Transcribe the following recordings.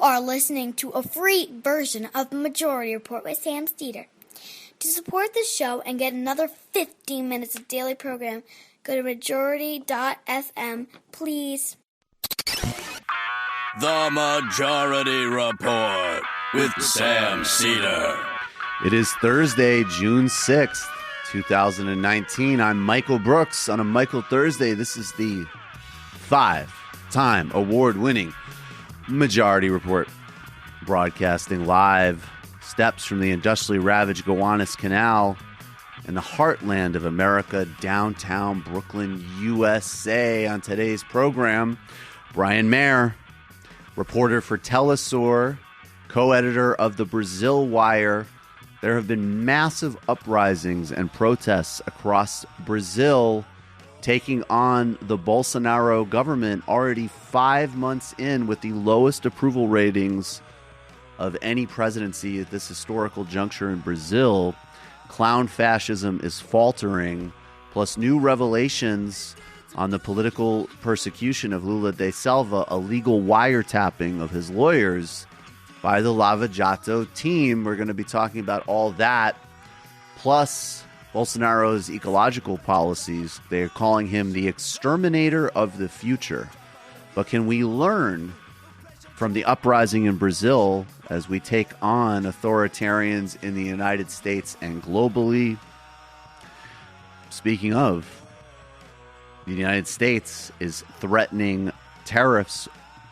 are listening to a free version of Majority Report with Sam Steeder. To support the show and get another 15 minutes of daily program, go to majority.fm, please. The Majority Report with Sam Steeder. It is Thursday, June 6th, 2019. I'm Michael Brooks on a Michael Thursday. This is the 5-time award-winning Majority Report, broadcasting live steps from the industrially ravaged Gowanus Canal in the heartland of America, downtown Brooklyn, USA. On today's program, Brian Mier, reporter for Telesur, co-editor of the BrasilWire. There have been massive uprisings and protests across Brazil taking on the Bolsonaro government already 5 months in with the lowest approval ratings of any presidency at this historical juncture in Brazil. Clown fascism is faltering, plus new revelations on the political persecution of Lula de Silva, a legal wiretapping of his lawyers by the Lava Jato team. We're going to be talking about all that, plus Bolsonaro's ecological policies. They're calling him the exterminator of the future. But can we learn from the uprising in Brazil as we take on authoritarians in the United States and globally? Speaking of, the United States is threatening tariffs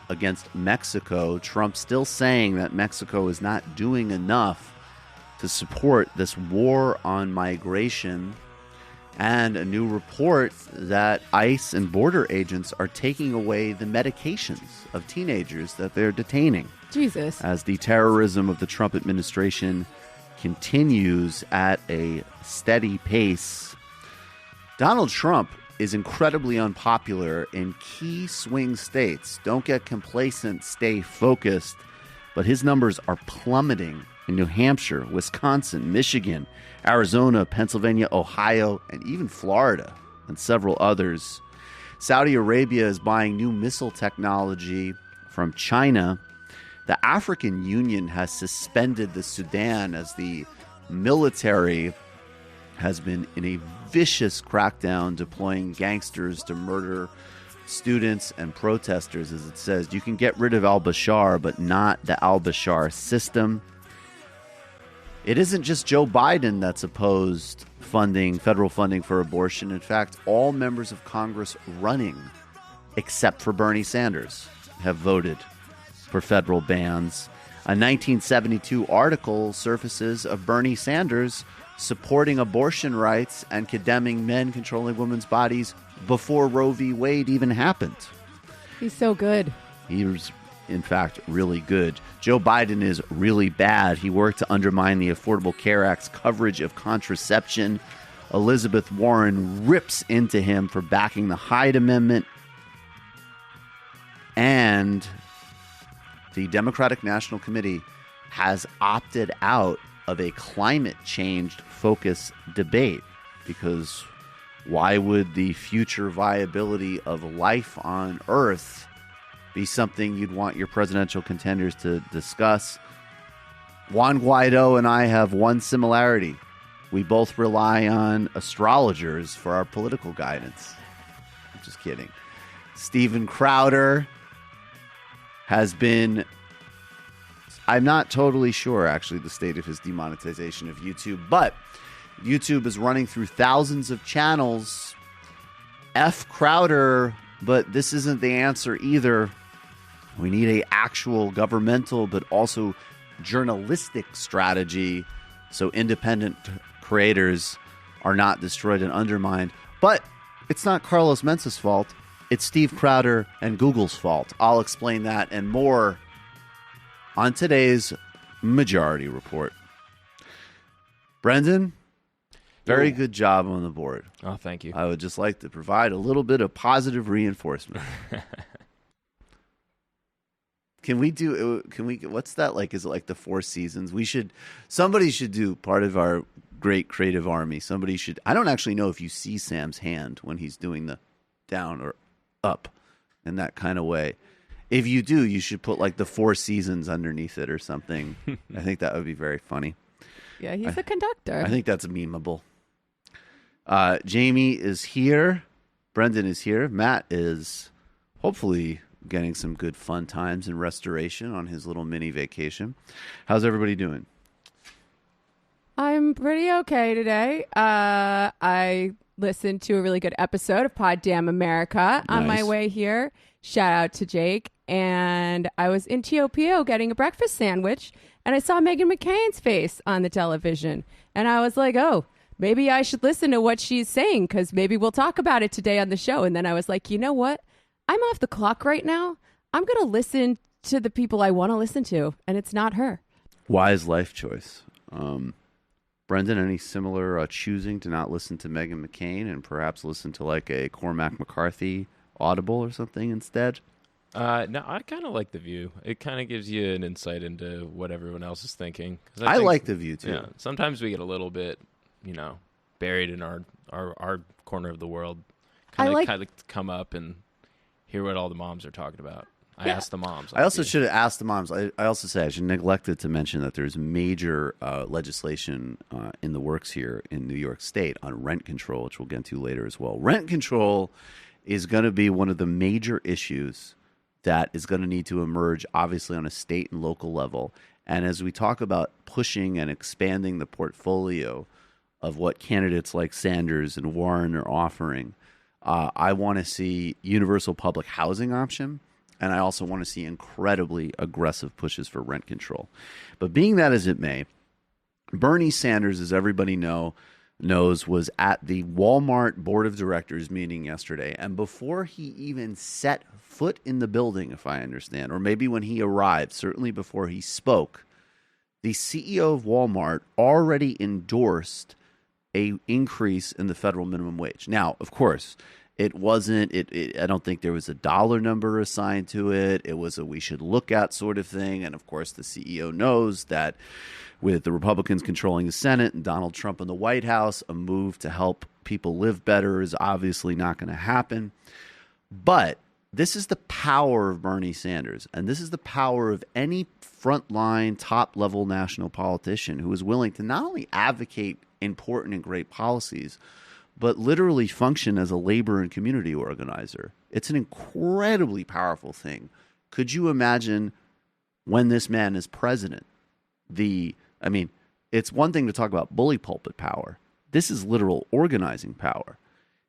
against Mexico. Trump still saying that Mexico is not doing enough to support this war on migration, and a new report that ICE and border agents are taking away the medications of teenagers that they're detaining. Jesus. As the terrorism of the Trump administration continues at a steady pace. Donald Trump is incredibly unpopular in key swing states. Don't get complacent, stay focused. But his numbers are plummeting in New Hampshire, Wisconsin, Michigan, Arizona, Pennsylvania, Ohio, and even Florida, and several others. Saudi Arabia is buying new missile technology from China. The African Union has suspended the Sudan as the military has been in a vicious crackdown, deploying gangsters to murder students and protesters. As it says, you can get rid of al-Bashar, but not the al-Bashar system. It isn't just Joe Biden that's opposed federal funding for abortion. In fact, all members of Congress running, except for Bernie Sanders, have voted for federal bans. A 1972 article surfaces of Bernie Sanders supporting abortion rights and condemning men controlling women's bodies before Roe v. Wade even happened. He's so good. He was, in fact, really good. Joe Biden is really bad. He worked to undermine the Affordable Care Act's coverage of contraception. Elizabeth Warren rips into him for backing the Hyde Amendment. And the Democratic National Committee has opted out of a climate change focused debate, because why would the future viability of life on Earth be something you'd want your presidential contenders to discuss? Juan Guaido and I have one similarity. We both rely on astrologers for our political guidance. I'm just kidding. Steven Crowder has been, I'm not totally sure, actually, the state of his demonetization of YouTube, but YouTube is running through thousands of channels. F. Crowder, but this isn't the answer either. We need a actual governmental but also journalistic strategy so independent creators are not destroyed and undermined. But it's not Carlos Mensa's fault. It's Steve Crowder and Google's fault. I'll explain that and more on today's Majority Report. Brendan, very good job on the board. Oh, thank you. I would just like to provide a little bit of positive reinforcement. What's that like? Is it like the Four Seasons? Somebody should do part of our great creative army. I don't actually know if you see Sam's hand when he's doing the down or up in that kind of way. If you do, you should put like the Four Seasons underneath it or something. I think that would be very funny. Yeah, he's a conductor. I think that's memeable. Jamie is here. Brendan is here. Matt is hopefully getting some good fun times in restoration on his little mini vacation. How's everybody doing? I'm pretty okay today. I listened to a really good episode of Pod Damn America on my way here. Shout out to Jake. And I was in TOPO getting a breakfast sandwich, and I saw Meghan McCain's face on the television. And I was like, oh, maybe I should listen to what she's saying, because maybe we'll talk about it today on the show. And then I was like, you know what? I'm off the clock right now. I'm going to listen to the people I want to listen to, and it's not her. Wise life choice. Brendan, any similar choosing to not listen to Meghan McCain and perhaps listen to like a Cormac McCarthy Audible or something instead? No, I kind of like The View. It kind of gives you an insight into what everyone else is thinking. I like The View too. Yeah, sometimes we get a little bit, buried in our corner of the world. Kind of come up and hear what all the moms are talking about. I asked the moms. I also should have asked the moms. I also say I should neglected to mention that there's major legislation in the works here in New York State on rent control, which we'll get into later as well. Rent control is going to be one of the major issues that is going to need to emerge, obviously, on a state and local level. And as we talk about pushing and expanding the portfolio of what candidates like Sanders and Warren are offering, I want to see universal public housing option. And I also want to see incredibly aggressive pushes for rent control. But being that as it may, Bernie Sanders, as everybody knows, was at the Walmart board of directors meeting yesterday. And before he even set foot in the building, if I understand, or maybe when he arrived, certainly before he spoke, the CEO of Walmart already endorsed an increase in the federal minimum wage. Now, of course, it wasn't, I don't think there was a dollar number assigned to it. It was a we should look at sort of thing. And of course, the CEO knows that with the Republicans controlling the Senate and Donald Trump in the White House, a move to help people live better is obviously not going to happen. But this is the power of Bernie Sanders. And this is the power of any frontline, top-level national politician who is willing to not only advocate important and great policies, but literally function as a labor and community organizer. It's an incredibly powerful thing. Could you imagine when this man is president? It's one thing to talk about bully pulpit power. This is literal organizing power.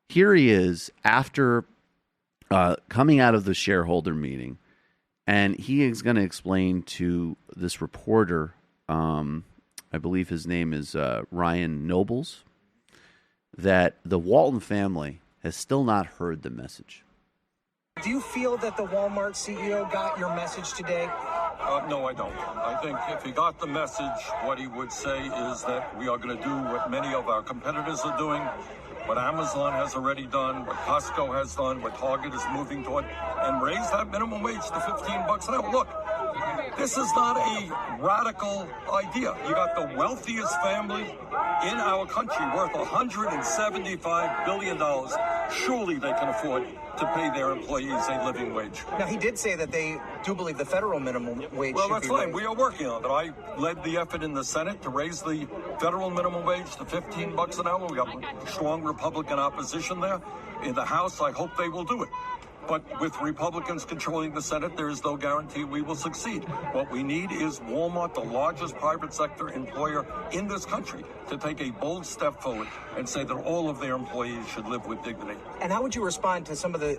Here he is after coming out of the shareholder meeting, and he is going to explain to this reporter, I believe his name is Ryan Nobles, that the Walton family has still not heard the message. Do you feel that the Walmart CEO got your message today? No, I don't. I think if he got the message, what he would say is that we are going to do what many of our competitors are doing, what Amazon has already done, what Costco has done, what Target is moving toward, and raise that minimum wage to $15 an hour. Look, this is not a radical idea. You got the wealthiest family in our country worth $175 billion. Surely they can afford to pay their employees a living wage. Now, he did say that they do believe the federal minimum wage Well, should that's be fine. raised. We are working on it. I led the effort in the Senate to raise the federal minimum wage to $15 an hour. We got strong Republican opposition there. In the House, I hope they will do it. But with Republicans controlling the Senate, there is no guarantee we will succeed. What we need is Walmart, the largest private sector employer in this country, to take a bold step forward and say that all of their employees should live with dignity. And how would you respond to some of the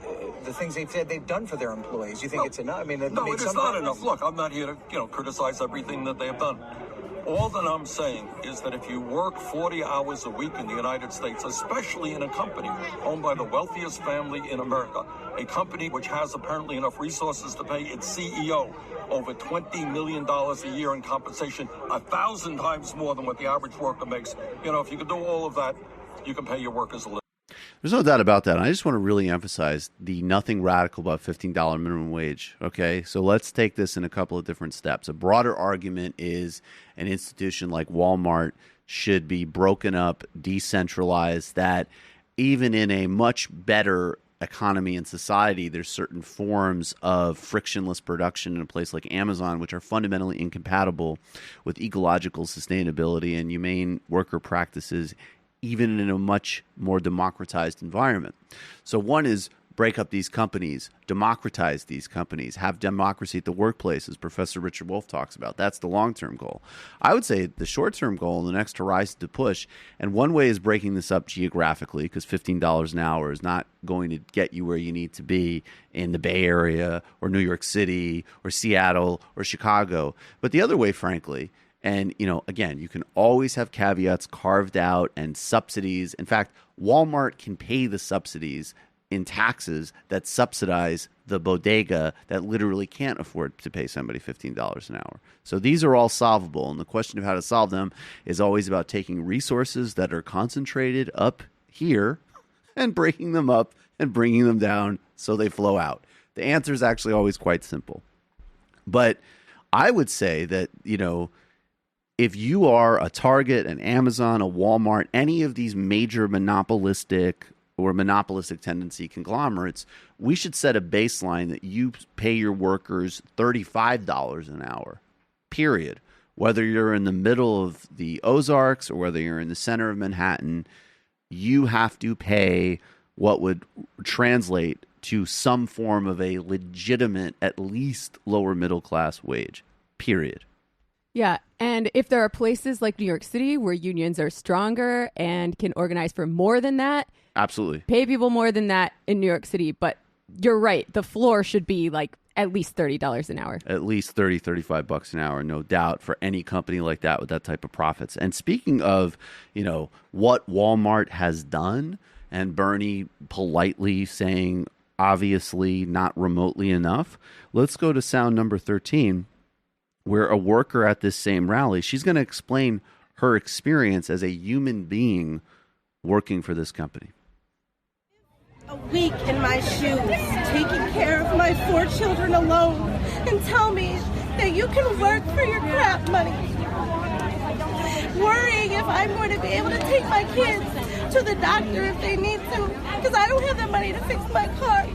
things they've said they've done for their employees? You think it's enough? I mean, they've No, made it is some not progress. enough. Look, I'm not here to, criticize everything that they have done. All that I'm saying is that if you work 40 hours a week in the United States, especially in a company owned by the wealthiest family in America, a company which has apparently enough resources to pay its CEO over $20 million a year in compensation, 1,000 times more than what the average worker makes. If you can do all of that, you can pay your workers a living. There's no doubt about that. I just want to really emphasize the nothing radical about $15 minimum wage. Okay, so let's take this in a couple of different steps. A broader argument is an institution like Walmart should be broken up, decentralized, that even in a much better economy and society, there's certain forms of frictionless production in a place like Amazon, which are fundamentally incompatible with ecological sustainability and humane worker practices, even in a much more democratized environment. So one is break up these companies, democratize these companies, have democracy at the workplace, as Professor Richard Wolff talks about. That's the long-term goal. I would say the short-term goal, the next horizon to push, and one way is breaking this up geographically, because $15 an hour is not going to get you where you need to be in the Bay Area or New York City or Seattle or Chicago. But the other way, frankly, and, again, you can always have caveats carved out and subsidies. In fact, Walmart can pay the subsidies in taxes that subsidize the bodega that literally can't afford to pay somebody $15 an hour. So these are all solvable. And the question of how to solve them is always about taking resources that are concentrated up here and breaking them up and bringing them down so they flow out. The answer is actually always quite simple. But I would say that, if you are a Target, an Amazon, a Walmart, any of these major monopolistic tendency conglomerates, we should set a baseline that you pay your workers $35 an hour, period. Whether you're in the middle of the Ozarks or whether you're in the center of Manhattan, you have to pay what would translate to some form of a legitimate, at least lower middle class wage, period. Yeah, and if there are places like New York City where unions are stronger and can organize for more than that, absolutely pay people more than that in New York City. But you're right, the floor should be like at least $30 an hour. At least $35 an hour, no doubt, for any company like that with that type of profits. And speaking of, what Walmart has done, and Bernie politely saying, obviously not remotely enough, let's go to sound number 13. Where a worker at this same rally, she's going to explain her experience as a human being working for this company. A week in my shoes, taking care of my 4 children alone, and tell me that you can work for your crap money. Worrying if I'm going to be able to take my kids to the doctor if they need to, because I don't have the money to fix my car.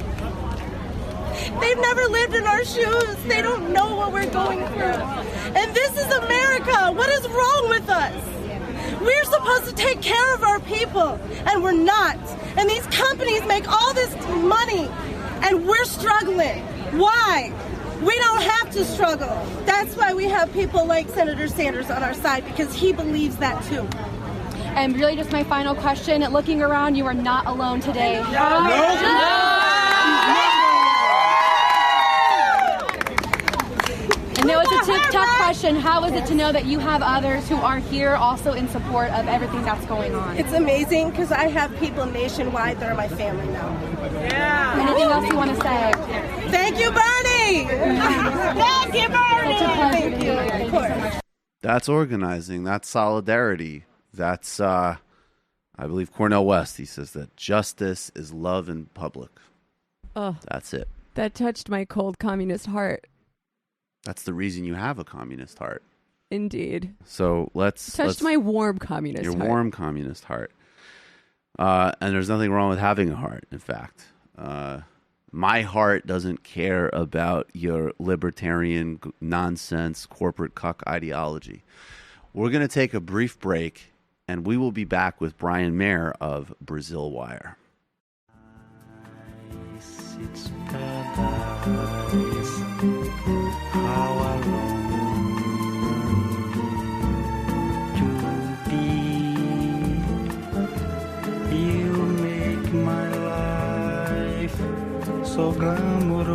They've never lived in our shoes. They don't know what we're going through. And this is America. What is wrong with us? We're supposed to take care of our people, and we're not. And these companies make all this money, and we're struggling. Why? We don't have to struggle. That's why we have people like Senator Sanders on our side, because he believes that too. And really just my final question, looking around, you are not alone today. No. I know it's a tough question. How is it to know that you have others who are here also in support of everything that's going on? It's amazing because I have people nationwide that are my family now. Yeah. Anything else you want to say? Thank you, Bernie. Thank you, Bernie. Such a pleasure to be here. Thank you so much. That's organizing. That's solidarity. That's, I believe, Cornel West. He says that justice is love in public. Oh, that's it. That touched my cold communist heart. That's the reason you have a communist heart. Indeed. So let's touched my warm communist heart. Your warm communist heart. And there's nothing wrong with having a heart, in fact. My heart doesn't care about your libertarian nonsense corporate cuck ideology. We're going to take a brief break, and we will be back with Brian Mier of BrasilWire. It's paradise. How I long to be. You make my life so glamorous.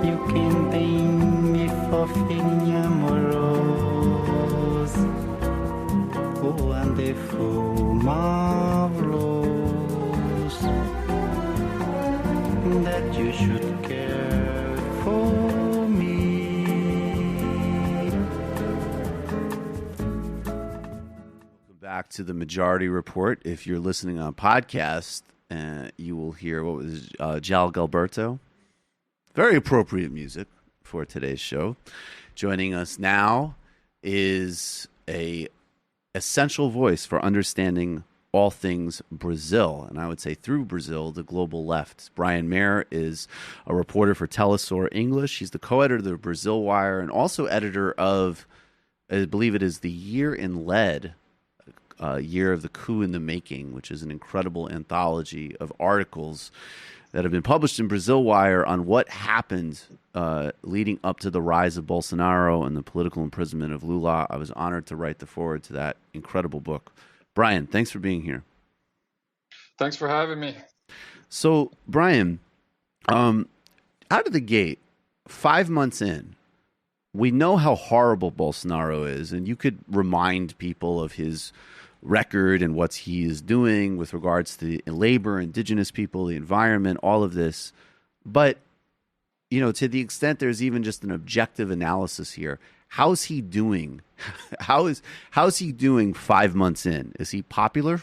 You can paint me fofinha amorosa. Oh, wonderful, marvelous. That you should care for me. Welcome back to the Majority Report. If you're listening on podcast, you will hear what was Jal Gilberto. Very appropriate music for today's show. Joining us now is a essential voice for understanding all things Brazil, and I would say through Brazil, the global left. Brian Mier is a reporter for Telesur English. He's the co-editor of the BrasilWire and also editor of, I believe it is The Year in Lead, Year of the Coup in the Making, which is an incredible anthology of articles that have been published in BrasilWire on what happened leading up to the rise of Bolsonaro and the political imprisonment of Lula. I was honored to write the foreword to that incredible book. Brian, thanks for being here. Thanks for having me. So, Brian, out of the gate, 5 months in, we know how horrible Bolsonaro is, and you could remind people of his record and what he is doing with regards to labor, indigenous people, the environment, all of this. But, to the extent there's even just an objective analysis here, how's he doing? How's he doing 5 months in? Is he popular?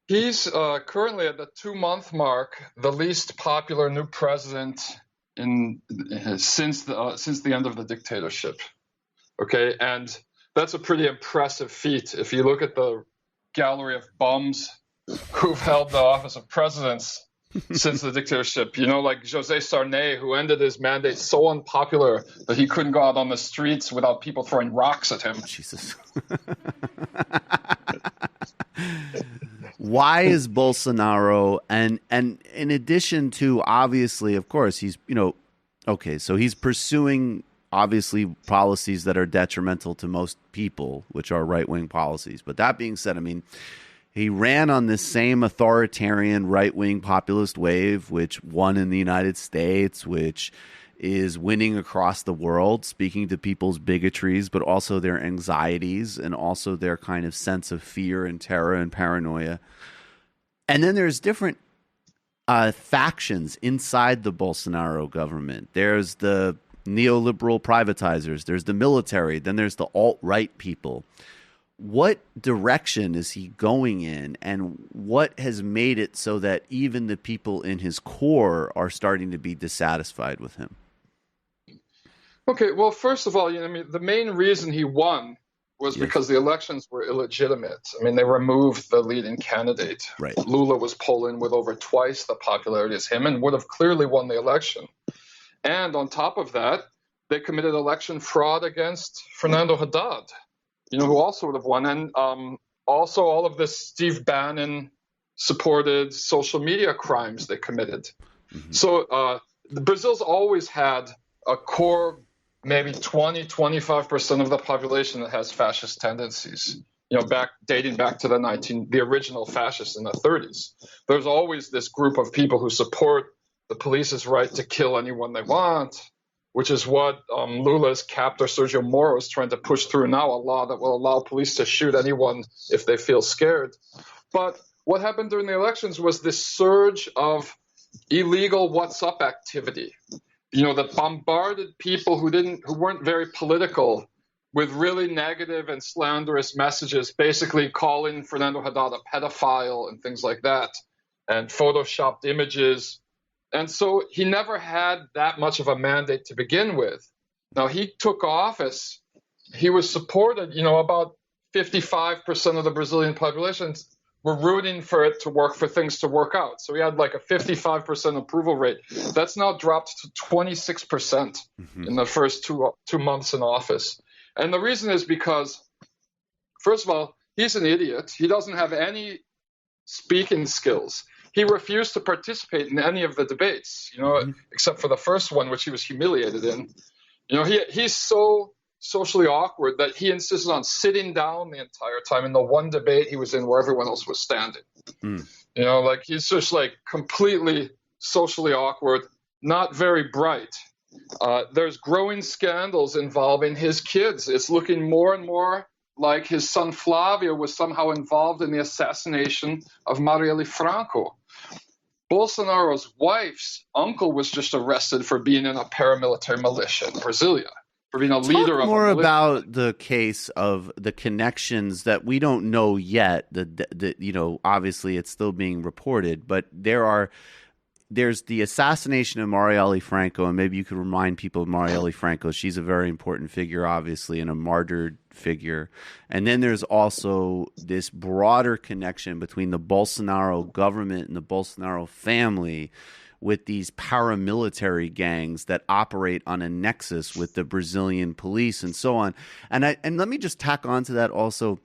He's currently at the 2-month mark, the least popular new president since the end of the dictatorship. Okay, and that's a pretty impressive feat. If you look at the gallery of bums who've held the office of presidents since the dictatorship, like José Sarney, who ended his mandate so unpopular that he couldn't go out on the streets without people throwing rocks at him. Jesus. Why is Bolsonaro, and in addition to, obviously, of course, he's, so he's pursuing obviously policies that are detrimental to most people, which are right-wing policies. But that being said, he ran on this same authoritarian right-wing populist wave, which won in the United States, which is winning across the world, speaking to people's bigotries, but also their anxieties and also their kind of sense of fear and terror and paranoia. And then there's different factions inside the Bolsonaro government. There's the neoliberal privatizers, there's the military, then there's the alt-right people. What direction is he going in, and what has made it so that even the people in his core are starting to be dissatisfied with him? Okay, well, first of all, the main reason he won was because the elections were illegitimate. They removed the leading candidate. Right. Lula was polling with over twice the popularity as him and would have clearly won the election. And on top of that, they committed election fraud against Fernando Haddad, who also would have won. And also all of the Steve Bannon-supported social media crimes they committed. Mm-hmm. So Brazil's always had a core, maybe 20-25% of the population that has fascist tendencies. Dating back to the original fascists in the 30s. There's always this group of people who support the police's right to kill anyone they want, which is what Lula's captor Sergio Moro is trying to push through now, a law that will allow police to shoot anyone if they feel scared. But what happened during the elections was this surge of illegal WhatsApp activity, that bombarded people who weren't very political with really negative and slanderous messages, basically calling Fernando Haddad a pedophile and things like that, and photoshopped images. And so he never had that much of a mandate to begin with. Now, he took office. He was supported, about 55% of the Brazilian population were rooting for it to work, for things to work out. So he had like a 55% approval rate. That's now dropped to 26% in the first two months in office. And the reason is because, first of all, he's an idiot. He doesn't have any speaking skills. He refused to participate in any of the debates, except for the first one, which he was humiliated in. He's so socially awkward that he insisted on sitting down the entire time in the one debate he was in where everyone else was standing. He's just completely socially awkward, not very bright. There's growing scandals involving his kids. It's looking more and more like his son Flavio was somehow involved in the assassination of Marielle Franco. Bolsonaro's wife's uncle was just arrested for being in a paramilitary militia in Brasilia, for being a leader of a militia. More about the case of the connections that we don't know yet. Obviously it's still being reported, but there are there's the assassination of Marielle Franco, and maybe you could remind people of Marielle Franco. She's a very important figure, obviously, and a martyred figure. And then there's also this broader connection between the Bolsonaro government and the Bolsonaro family with these paramilitary gangs that operate on a nexus with the Brazilian police and so on. And let me just tack on to that also.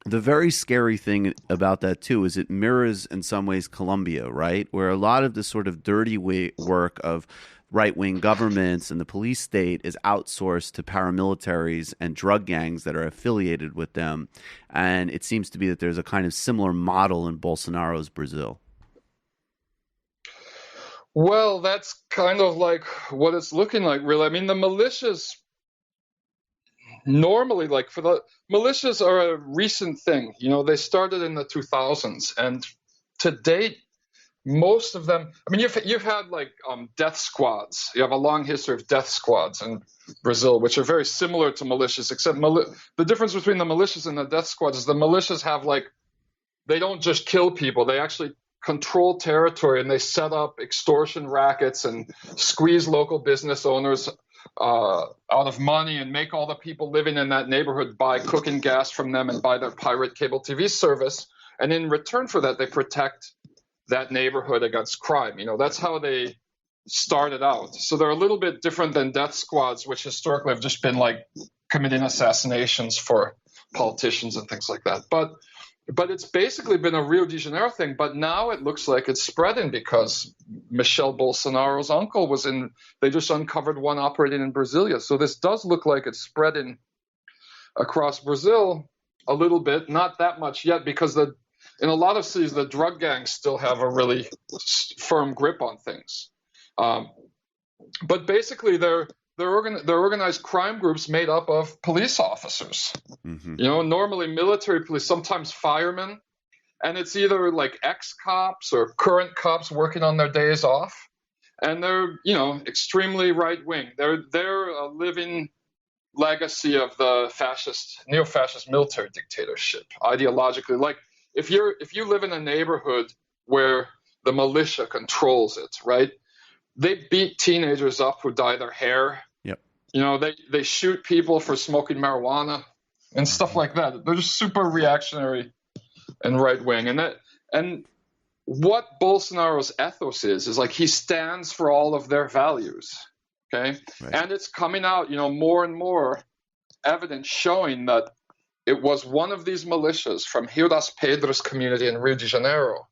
The very scary thing about that, too, is it mirrors in some ways Colombia, right? Where a lot of the sort of dirty work of right-wing governments and the police state is outsourced to paramilitaries and drug gangs that are affiliated with them. And it seems to be that there's a kind of similar model in Bolsonaro's Brazil. Well, that's kind of like what it's looking like, really. I mean, the militias normally, like for the militias are a recent thing. You know, they started in the 2000s, and to date, most of them. I mean, you've had like death squads. You have a long history of death squads in Brazil, which are very similar to militias, except the difference between the militias and the death squads is the militias have they don't just kill people; they actually control territory, and they set up extortion rackets and squeeze local business owners out of money and make all the people living in that neighborhood buy cooking gas from them and buy their pirate cable TV service. And in return for that, they protect that neighborhood against crime. You know, that's how they started out. So they're a little bit different than death squads, which historically have just been like committing assassinations for politicians and things like that. But it's basically been a Rio de Janeiro thing. But now it looks like it's spreading because Michel Bolsonaro's uncle they just uncovered one operating in Brasilia. So this does look like it's spreading across Brazil a little bit, not that much yet, because in a lot of cities, the drug gangs still have a really firm grip on things. But basically, they're organized crime groups made up of police officers. Mm-hmm. You know, normally military police, sometimes firemen, and it's either like ex-cops or current cops working on their days off, and they're, you know, extremely right-wing. They're a living legacy of the neo-fascist military dictatorship, ideologically. Like if you live in a neighborhood where the militia controls it, right? They beat teenagers up who dye their hair. Yep. You know, they shoot people for smoking marijuana and stuff like that. They're just super reactionary and right wing. And what Bolsonaro's ethos is like he stands for all of their values. Okay. Right. And it's coming out, you know, more and more evidence showing that it was one of these militias from Rio das Pedras community in Rio de Janeiro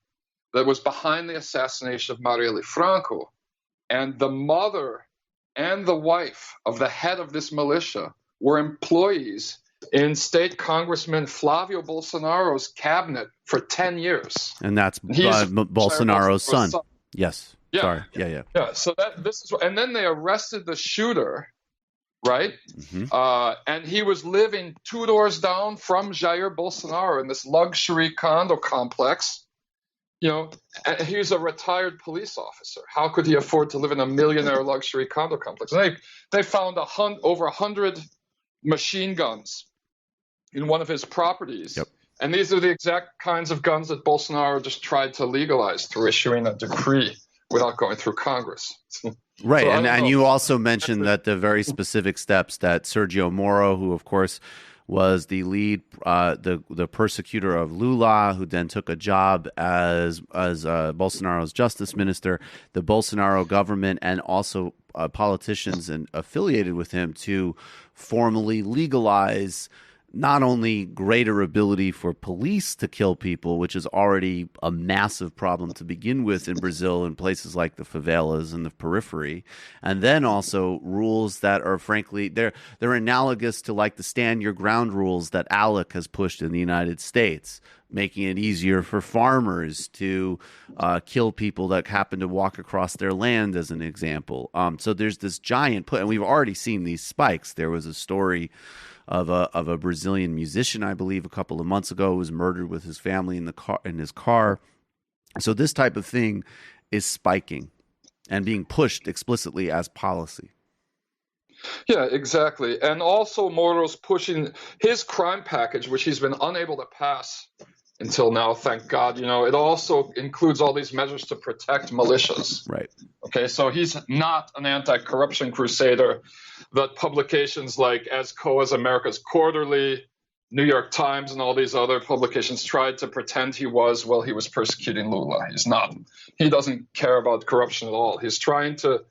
that was behind the assassination of Marielle Franco. And the mother and the wife of the head of this militia were employees in State Congressman Flavio Bolsonaro's cabinet for 10 years. And that's Bolsonaro's son. Yes. Yeah. Sorry. Yeah. Yeah. So and then they arrested the shooter, right? Mm-hmm. And he was living 2 doors down from Jair Bolsonaro in this luxury condo complex. You know, he was a retired police officer. How could he afford to live in a millionaire luxury condo complex? And they found over 100 machine guns in one of his properties. Yep. And these are the exact kinds of guns that Bolsonaro just tried to legalize through issuing a decree without going through Congress. Right. So and you also mentioned that the very specific steps that Sergio Moro, who, of course, was the lead, the persecutor of Lula, who then took a job as Bolsonaro's justice minister, the Bolsonaro government, and also politicians and affiliated with him to formally legalize not only greater ability for police to kill people, which is already a massive problem to begin with in Brazil in places like the favelas and the periphery, and then also rules that are frankly they're analogous to like the stand your ground rules that ALEC has pushed in the United States, making it easier for farmers to kill people that happen to walk across their land, as an example. So there's this giant put, and we've already seen these spikes. There was a story of a Brazilian musician, I believe, a couple of months ago, who was murdered with his family in his car. So this type of thing is spiking and being pushed explicitly as policy. Yeah, exactly. And also Moro's pushing his crime package, which he's been unable to pass until now, thank God. It also includes all these measures to protect militias. Right. Okay, so he's not an anti-corruption crusader that publications like As America's Quarterly, New York Times, and all these other publications tried to pretend he was while he was persecuting Lula. He's not. He doesn't care about corruption at all. He's trying to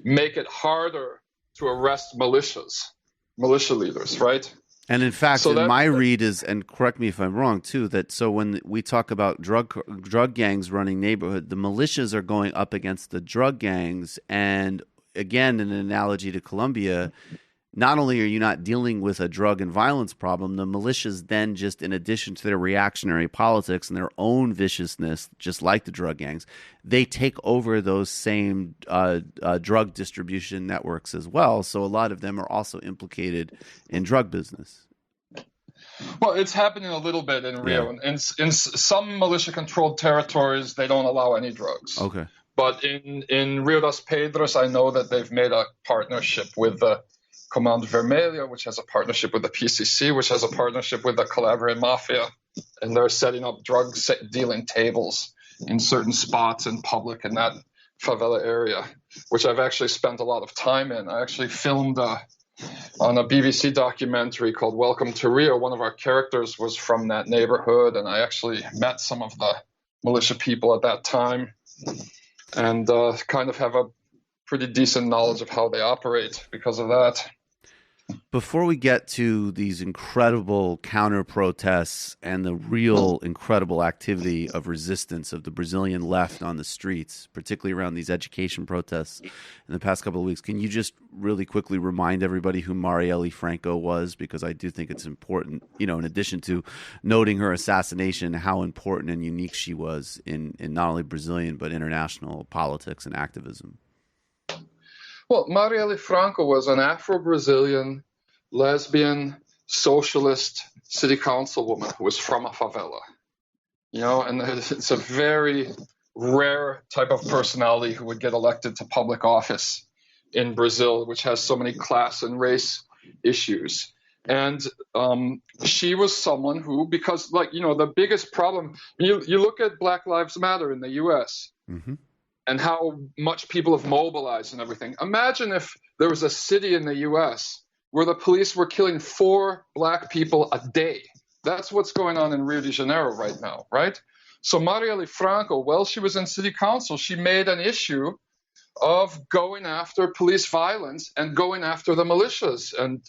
make it harder to arrest militia leaders, right? And in fact, my read is, and correct me if I'm wrong too, that so when we talk about drug gangs running neighborhood, the militias are going up against the drug gangs. And again, in an analogy to Colombia, not only are you not dealing with a drug and violence problem, the militias then just, in addition to their reactionary politics and their own viciousness, just like the drug gangs, they take over those same drug distribution networks as well. So a lot of them are also implicated in drug business. Well, it's happening a little bit in Rio. Yeah. In some militia-controlled territories, they don't allow any drugs. Okay. But in Rio das Pedras, I know that they've made a partnership with the Comando Vermelho, which has a partnership with the PCC, which has a partnership with the Calabrian Mafia, and they're setting up drug dealing tables in certain spots in public in that favela area, which I've actually spent a lot of time in. I actually filmed on a BBC documentary called Welcome to Rio. One of our characters was from that neighborhood, and I actually met some of the militia people at that time and kind of have a pretty decent knowledge of how they operate because of that. Before we get to these incredible counter protests and the real incredible activity of resistance of the Brazilian left on the streets, particularly around these education protests in the past couple of weeks, can you just really quickly remind everybody who Marielle Franco was? Because I do think it's important, in addition to noting her assassination, how important and unique she was in not only Brazilian but international politics and activism. Well, Marielle Franco was an Afro-Brazilian, lesbian, socialist city councilwoman who was from a favela. And it's a very rare type of personality who would get elected to public office in Brazil, which has so many class and race issues. And she was someone who, because, the biggest problem, you look at Black Lives Matter in the U.S., mm-hmm. and how much people have mobilized and everything. Imagine if there was a city in the U.S. where the police were killing 4 black people a day. That's what's going on in Rio de Janeiro right now, right? So Marielle Franco, while she was in city council, she made an issue of going after police violence and going after the militias and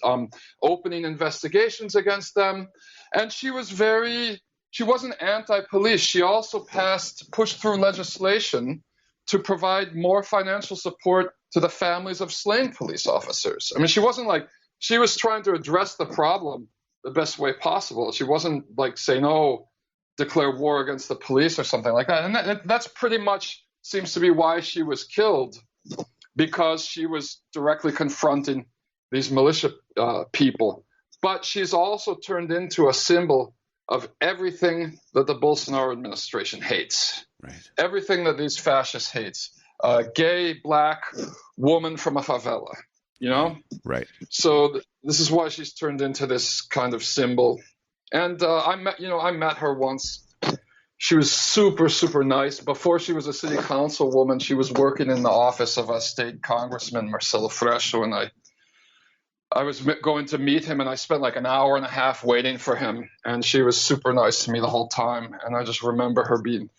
opening investigations against them. And she wasn't anti-police. She also pushed through legislation to provide more financial support to the families of slain police officers. I mean, she was trying to address the problem the best way possible. She wasn't saying, declare war against the police or something like that. And that's pretty much seems to be why she was killed, because she was directly confronting these militia people. But she's also turned into a symbol of everything that the Bolsonaro administration hates. Right. Everything that these fascists hates. Gay, black, woman from a favela, Right. So this is why she's turned into this kind of symbol. And I met her once. She was super, super nice. Before she was a city councilwoman, she was working in the office of a state congressman, Marcelo Freixo, and I was going to meet him, and I spent an hour and a half waiting for him, and she was super nice to me the whole time. And I just remember her being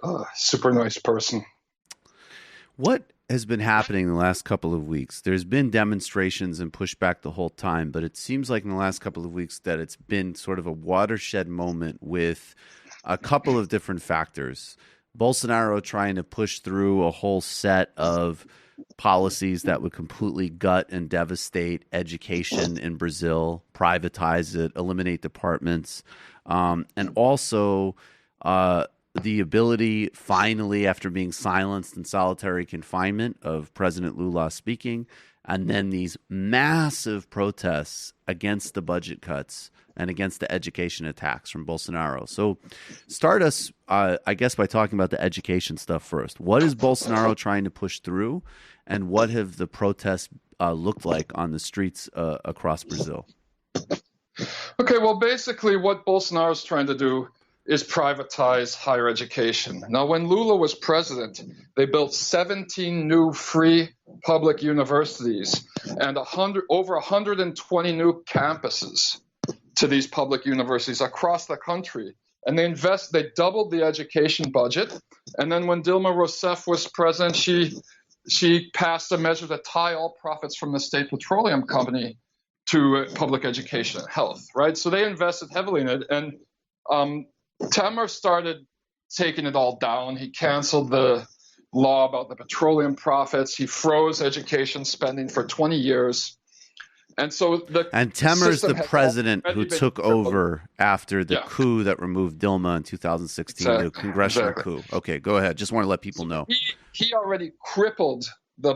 a super nice person. What has been happening in the last couple of weeks? There's been demonstrations and pushback the whole time, but it seems like in the last couple of weeks that it's been sort of a watershed moment with a couple of different factors. Bolsonaro trying to push through a whole set of policies that would completely gut and devastate education in Brazil, privatize it, eliminate departments, and also the ability, finally, after being silenced in solitary confinement, of President Lula speaking, and then these massive protests against the budget cuts and against the education attacks from Bolsonaro. So start us, I guess, by talking about the education stuff first. What is Bolsonaro trying to push through, and what have the protests looked like on the streets across Brazil? Okay, well, basically what Bolsonaro is trying to do is privatize higher education. Now, when Lula was president, they built 17 new free public universities and over 120 new campuses to these public universities across the country. And they doubled the education budget. And then when Dilma Rousseff was president, she passed a measure to tie all profits from the state petroleum company to public education and health, right? So they invested heavily in it. And Temer started taking it all down. He canceled the law about the petroleum profits. He froze education spending for 20 years. And so Temer's the president who took over after the coup that removed Dilma in 2016, the congressional coup. Okay, go ahead. Just want to let people know. He already crippled the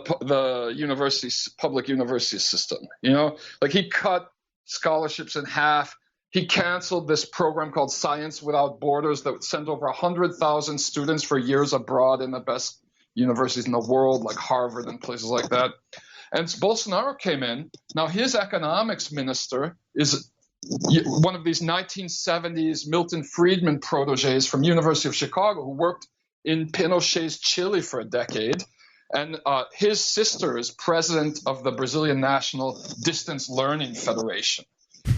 public university system. You know, like he cut scholarships in half. He canceled this program called Science Without Borders that would send over 100,000 students for years abroad in the best universities in the world, like Harvard and places like that. And Bolsonaro came in. Now, his economics minister is one of these 1970s Milton Friedman proteges from University of Chicago who worked in Pinochet's Chile for a decade. And his sister is president of the Brazilian National Distance Learning Federation.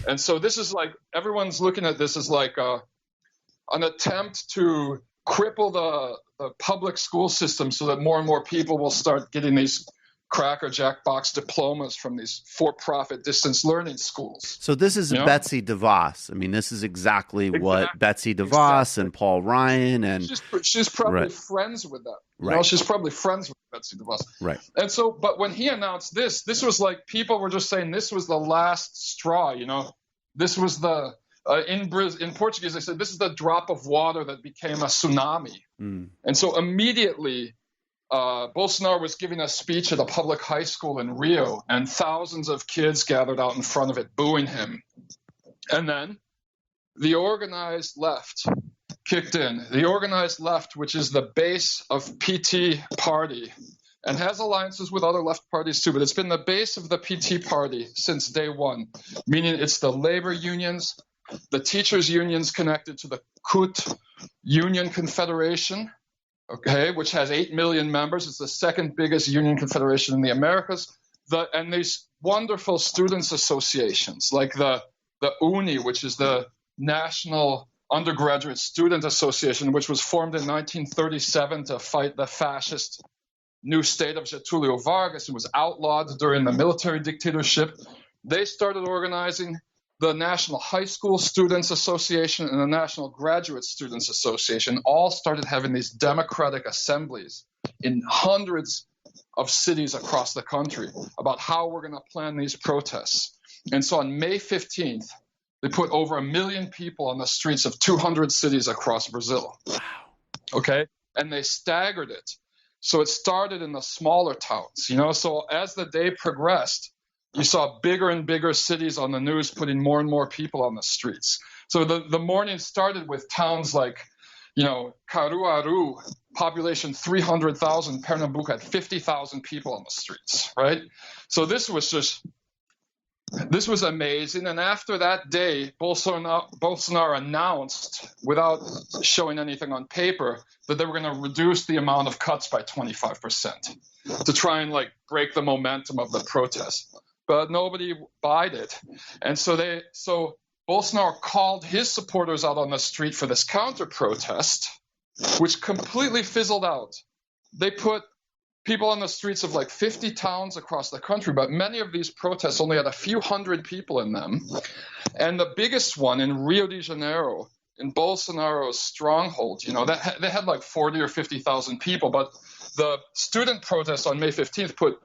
And so this is like, everyone's looking at this as like an attempt to cripple the public school system so that more and more people will start getting these Cracker Jack box diplomas from these for-profit distance learning schools. So this is Betsy DeVos. I mean, this is exactly what Betsy DeVos and Paul Ryan and she's probably friends with them. You know, she's probably friends with Betsy DeVos. Right. And so, but when he announced this was like people were just saying this was the last straw. You know, this was the in Portuguese they said this is the drop of water that became a tsunami. And so immediately. Bolsonaro was giving a speech at a public high school in Rio, and thousands of kids gathered out in front of it booing him. And then the organized left kicked in. The organized left, which is the base of PT Party and has alliances with other left parties too, but it's been the base of the PT Party since day one, meaning it's the labor unions, the teachers' unions connected to the CUT Union Confederation, okay, which has 8 million members. It's the second biggest union confederation in the Americas. And these wonderful students' associations, like the UNI, which is the National Undergraduate Student Association, which was formed in 1937 to fight the fascist new state of Getulio Vargas and was outlawed during the military dictatorship. They started organizing the National High School Students Association and the National Graduate Students Association all started having these democratic assemblies in hundreds of cities across the country about how we're going to plan these protests. And so on May 15th, they put over 1 million people on the streets of 200 cities across Brazil. Wow. Okay? And they staggered it. So it started in the smaller towns, you know. So as the day progressed, you saw bigger and bigger cities on the news putting more and more people on the streets. So the morning started with towns like, you know, Caruaru, population 300,000, Pernambuco had 50,000 people on the streets, right? So this was amazing. And after that day, Bolsonaro announced, without showing anything on paper, that they were going to reduce the amount of cuts by 25% to try and like break the momentum of the protest. But nobody bought it. And so Bolsonaro called his supporters out on the street for this counter-protest, which completely fizzled out. They put people on the streets of like 50 towns across the country, but many of these protests only had a few hundred people in them. And the biggest one in Rio de Janeiro, in Bolsonaro's stronghold, you know, they had like 40 or 50,000 people, but the student protest on May 15th put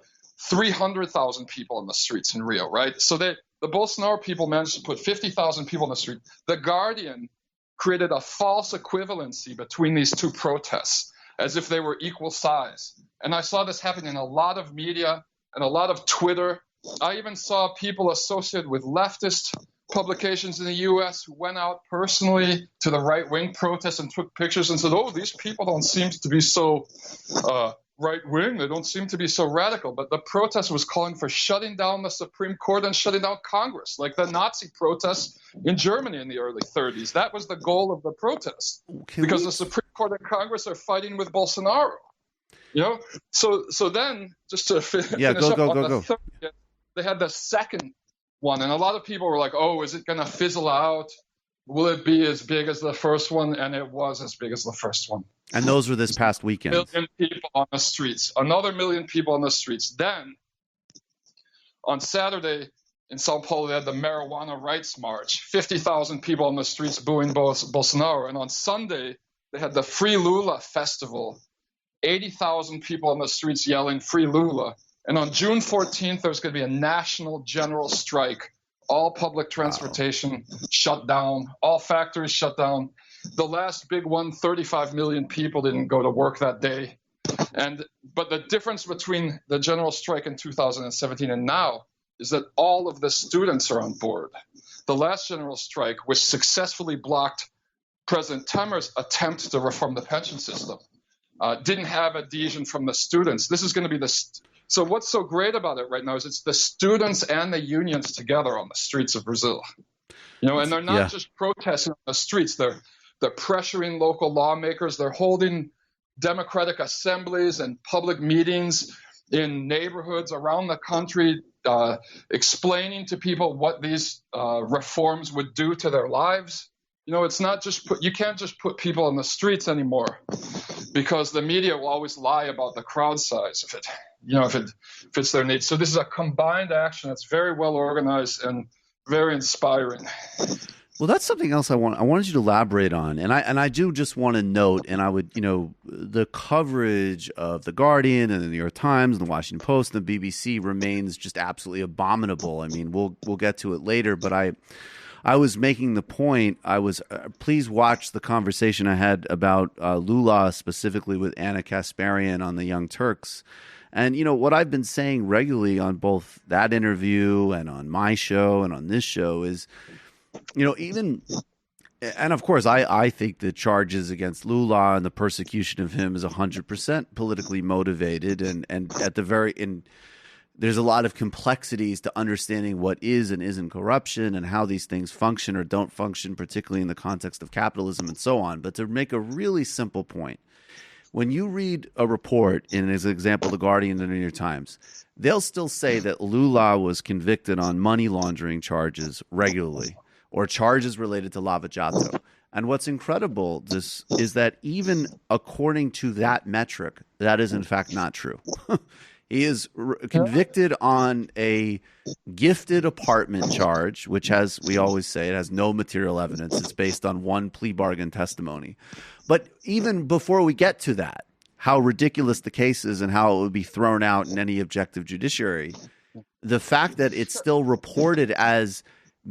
300,000 people on the streets in Rio, right? So the Bolsonaro people managed to put 50,000 people on the street. The Guardian created a false equivalency between these two protests as if they were equal size. And I saw this happen in a lot of media and a lot of Twitter. I even saw people associated with leftist publications in the U.S. who went out personally to the right-wing protests and took pictures and said, oh, these people don't seem to be so right wing. They don't seem to be so radical. But the protest was calling for shutting down the Supreme Court and shutting down Congress, like the Nazi protests in Germany in the early 30s. That was the goal of the protest, because the Supreme Court and Congress are fighting with Bolsonaro. So then, just to finish up on the 30th, they had the second one, and a lot of people were like, "Oh, is it going to fizzle out? Will it be as big as the first one?" And it was as big as the first one. And those were this past weekend. 1 million people on the streets. Another 1 million people on the streets. Then, on Saturday in Sao Paulo, they had the Marijuana Rights March. 50,000 people on the streets booing Bolsonaro. And on Sunday, they had the Free Lula Festival. 80,000 people on the streets yelling "Free Lula." And on June 14th, there's going to be a national general strike. All public transportation shut down. All factories shut down. The last big one, 35 million people didn't go to work that day. But the difference between the general strike in 2017 and now is that all of the students are on board. The last general strike, which successfully blocked President Temer's attempt to reform the pension system, didn't have adhesion from the students. This is going to be so what's so great about it right now is it's the students and the unions together on the streets of Brazil. And they're not just protesting on the streets. They're pressuring local lawmakers. They're holding democratic assemblies and public meetings in neighborhoods around the country, explaining to people what these reforms would do to their lives. It's not just you can't just put people on the streets anymore, because the media will always lie about the crowd size if it fits their needs. So this is a combined action that's very well organized and very inspiring. Well, that's something else I wanted you to elaborate on, and I do just want to note, and I would, the coverage of the Guardian and the New York Times and the Washington Post and the BBC remains just absolutely abominable. I mean, we'll get to it later, but I was making the point. Please watch the conversation I had about Lula, specifically with Anna Kasparian on the Young Turks. And, what I've been saying regularly on both that interview and on my show and on this show is, and of course, I think the charges against Lula and the persecution of him is 100% politically motivated. And at the there's a lot of complexities to understanding what is and isn't corruption and how these things function or don't function, particularly in the context of capitalism and so on. But to make a really simple point, when you read a report, in as an example, The Guardian and the New York Times, they'll still say that Lula was convicted on money laundering charges regularly or charges related to Lava Jato. And what's incredible is that even according to that metric, that is in fact not true. He is convicted on a gifted apartment charge, which has, we always say, it has no material evidence. It's based on one plea bargain testimony. But even before we get to that, how ridiculous the case is and how it would be thrown out in any objective judiciary, the fact that it's still reported as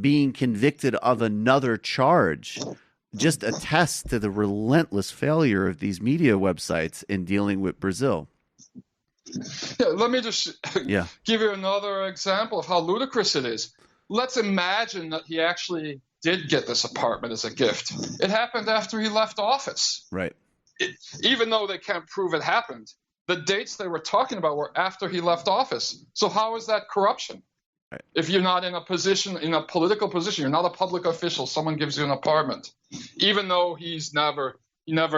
being convicted of another charge just attests to the relentless failure of these media websites in dealing with Brazil. Yeah, let me just give you another example of how ludicrous it is. Let's imagine that he actually did get this apartment as a gift. It happened after he left office. Right. Even though they can't prove it happened, the dates they were talking about were after he left office. So how is that corruption? Right. If you're not in a position, in a political position, you're not a public official, someone gives you an apartment, even though he never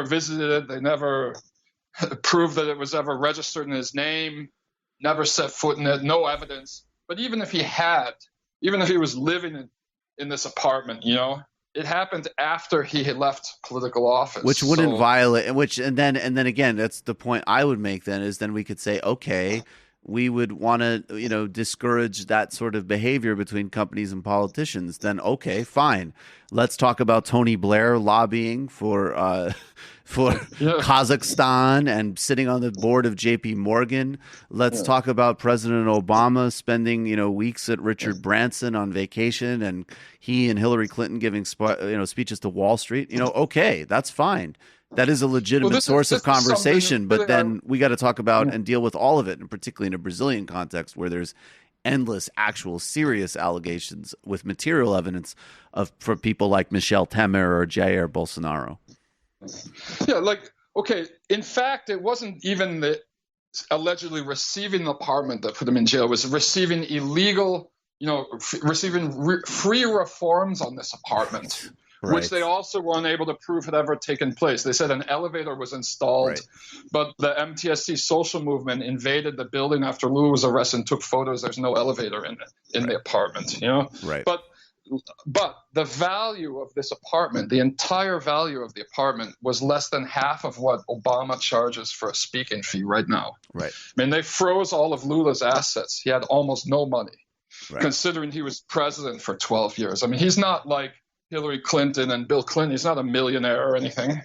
visited it, they never proved that it was ever registered in his name, never set foot in it, no evidence. But even if he was living in this apartment, it happened after he had left political office, which wouldn't violate. And then again, that's the point I would make. Then is we could say, okay, we would want to discourage that sort of behavior between companies and politicians. Then okay, fine. Let's talk about Tony Blair lobbying for Kazakhstan and sitting on the board of JP Morgan. Let's talk about President Obama spending, weeks at Richard Branson on vacation and he and Hillary Clinton giving, speeches to Wall Street. Okay, that's fine. That is a legitimate source of conversation, but then we got to talk about and deal with all of it, and particularly in a Brazilian context where there's endless, actual, serious allegations with material evidence for people like Michel Temer or Jair Bolsonaro. Yeah, in fact, it wasn't even allegedly receiving the apartment that put him in jail was receiving illegal, receiving free reforms on this apartment. Right. Which they also were unable to prove had ever taken place. They said an elevator was installed, but the MTST social movement invaded the building after Lula was arrested and took photos. There's no elevator in the apartment, Right. But the value of this apartment, the entire value of the apartment, was less than half of what Obama charges for a speaking fee right now. Right. I mean, they froze all of Lula's assets. He had almost no money, considering he was president for 12 years. I mean, he's not like Hillary Clinton and Bill Clinton. He's not a millionaire or anything.